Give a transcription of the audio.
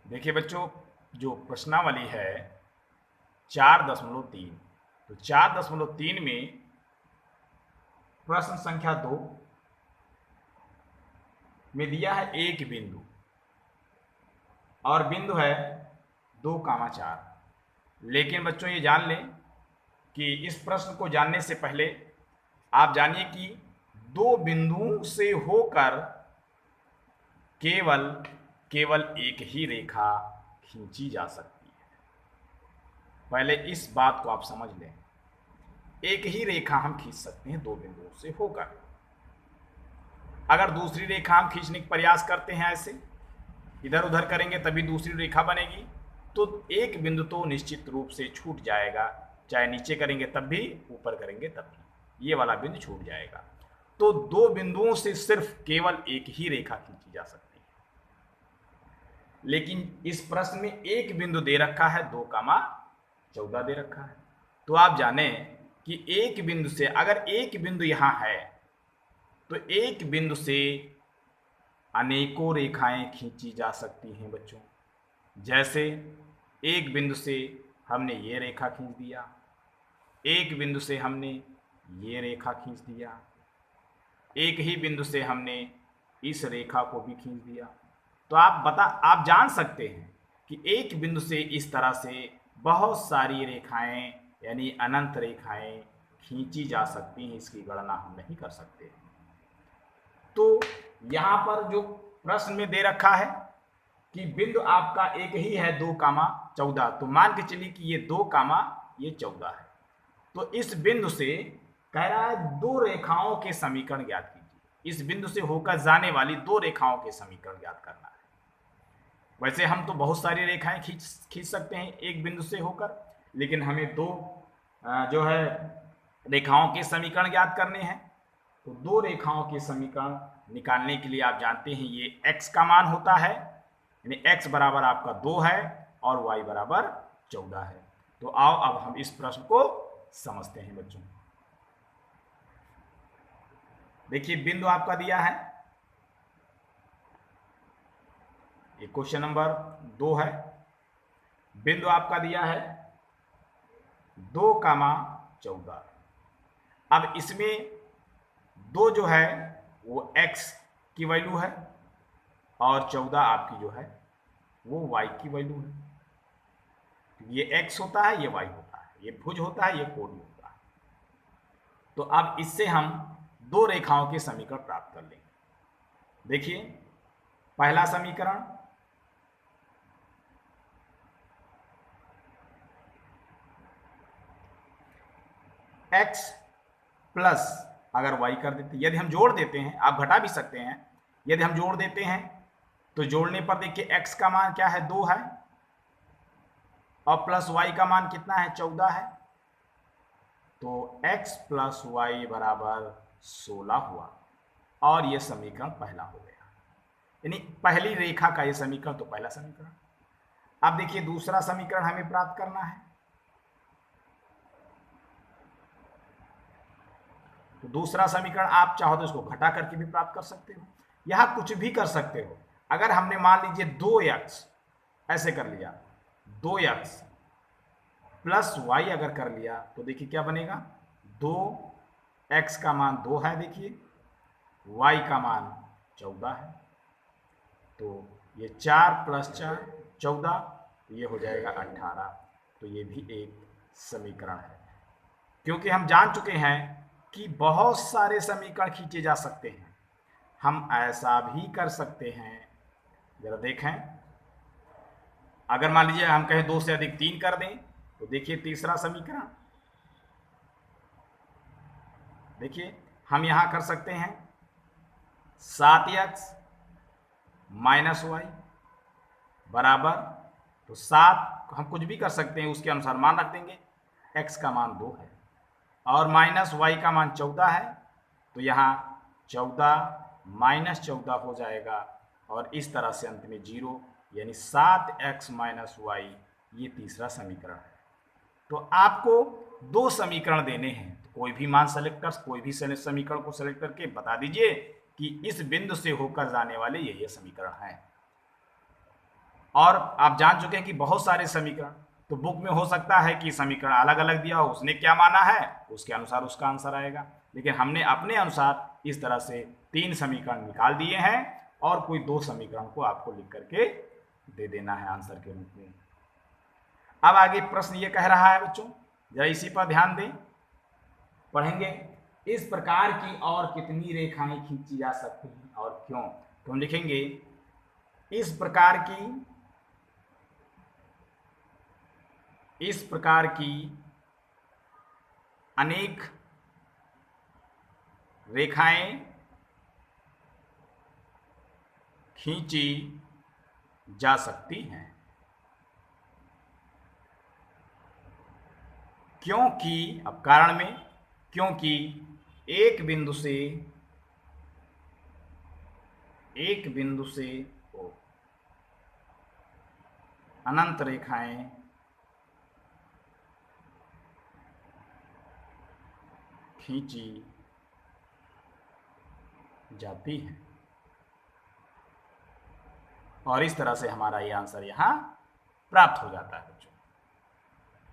देखिए बच्चों, जो प्रश्नावली है 4.3, तो 4.3 में प्रश्न संख्या 2 में दिया है एक बिंदु और बिंदु है 2,4। लेकिन बच्चों ये जान लें कि इस प्रश्न को जानने से पहले आप जानिए कि दो बिंदुओं से होकर केवल केवल एक ही रेखा खींची जा सकती है। पहले इस बात को आप समझ लें, एक ही रेखा हम खींच सकते हैं दो बिंदुओं से होकर। अगर दूसरी रेखा हम खींचने का प्रयास करते हैं, ऐसे इधर उधर करेंगे तभी दूसरी रेखा बनेगी, तो एक बिंदु तो निश्चित रूप से छूट जाएगा। चाहे नीचे करेंगे तब भी, ऊपर करेंगे तब भी, ये वाला बिंदु छूट जाएगा। तो दो बिंदुओं से सिर्फ केवल एक ही रेखा खींची जा सकती है। लेकिन इस प्रश्न में एक बिंदु दे रखा है 2,14 दे रखा है। तो आप जाने कि एक बिंदु से, अगर एक बिंदु यहां है तो एक बिंदु से अनेकों रेखाएं खींची जा सकती हैं बच्चों। जैसे एक बिंदु से हमने ये रेखा खींच दिया, एक बिंदु से हमने ये रेखा खींच दिया, एक ही बिंदु से हमने इस रेखा को भी खींच दिया। तो आप जान सकते हैं कि एक बिंदु से इस तरह से बहुत सारी रेखाएं यानी अनंत रेखाएं खींची जा सकती हैं। इसकी गणना हम नहीं कर सकते। तो यहाँ पर जो प्रश्न में दे रखा है कि बिंदु आपका एक ही है 2,14, तो मान के चलिए कि ये 2,14 है। तो इस बिंदु से कह रहा है दो रेखाओं के समीकरण ज्ञात कीजिए। इस बिंदु से होकर जाने वाली दो रेखाओं के समीकरण ज्ञात करना है। वैसे हम तो बहुत सारी रेखाएं खींच सकते हैं एक बिंदु से होकर, लेकिन हमें दो जो है रेखाओं के समीकरण ज्ञात करने हैं। तो दो रेखाओं के समीकरण निकालने के लिए आप जानते हैं ये x का मान होता है, यानी x बराबर आपका 2 है और y बराबर 14 है। तो आओ अब हम इस प्रश्न को समझते हैं बच्चों। देखिए बिंदु आपका दिया है, ये क्वेश्चन नंबर 2 है। बिंदु आपका दिया है 2,14। अब इसमें दो जो है वो x की वैल्यू है और 14 आपकी जो है वो y की वैल्यू है। ये x होता है, ये y होता है, ये भुज होता है, ये कोण होता है। तो अब इससे हम दो रेखाओं के समीकरण प्राप्त कर लेंगे। देखिए पहला समीकरण, x प्लस अगर y कर देते, यदि हम जोड़ देते हैं, आप घटा भी सकते हैं, यदि हम जोड़ देते हैं तो जोड़ने पर देखिए x का मान क्या है 2 है और प्लस y का मान कितना है 14 है। तो x प्लस वाई बराबर 16 हुआ और यह समीकरण पहला हो गया, यानी पहली रेखा का यह समीकरण तो पहला समीकरण। अब देखिए दूसरा समीकरण हमें प्राप्त करना है। तो दूसरा समीकरण आप चाहो तो इसको घटा करके भी प्राप्त कर सकते हो, यहां कुछ भी कर सकते हो। अगर हमने मान लीजिए 2x ऐसे कर लिया, 2x प्लस y अगर कर लिया तो देखिए क्या बनेगा, 2x का मान 2 है, देखिए y का मान 14 है। तो ये 4 प्लस 4 14, ये हो जाएगा 18। तो ये भी एक समीकरण है। क्योंकि हम जान चुके हैं कि बहुत सारे समीकरण खींचे जा सकते हैं, हम ऐसा भी कर सकते हैं। जरा देखें, अगर मान लीजिए हम कहें 2 से अधिक 3 कर दें तो देखिए तीसरा समीकरण, देखिए हम यहां कर सकते हैं 7x माइनस वाई बराबर, तो 7 हम कुछ भी कर सकते हैं, उसके अनुसार मान रख देंगे। x का मान 2 है और माइनस वाई का मान 14 है, तो यहाँ 14 माइनस 14 हो जाएगा और इस तरह से अंत में 0, यानी 7x माइनस वाई, ये तीसरा समीकरण है। तो आपको दो समीकरण देने हैं, तो कोई भी मान सेलेक्ट कर, कोई भी समीकरण को सेलेक्ट करके बता दीजिए कि इस बिंदु से होकर जाने वाले ये समीकरण हैं। और आप जान चुके हैं कि बहुत सारे समीकरण, तो बुक में हो सकता है कि समीकरण अलग अलग दिया हो, उसने क्या माना है उसके अनुसार उसका आंसर आएगा, लेकिन हमने अपने अनुसार इस तरह से 3 समीकरण निकाल दिए हैं और कोई 2 समीकरण को आपको लिख करके दे देना है आंसर के रूप में। अब आगे प्रश्न ये कह रहा है बच्चों, जरा इसी पर ध्यान दें, पढ़ेंगे। इस प्रकार की और कितनी रेखाएं खींची जा सकती हैं और क्यों? तो हम लिखेंगे इस प्रकार की अनेक रेखाएं खींची जा सकती हैं क्योंकि, अब कारण में, क्योंकि एक बिंदु से अनंत रेखाएं खींची जाती हैं, और इस तरह से हमारा ये आंसर यहां प्राप्त हो जाता है बच्चों।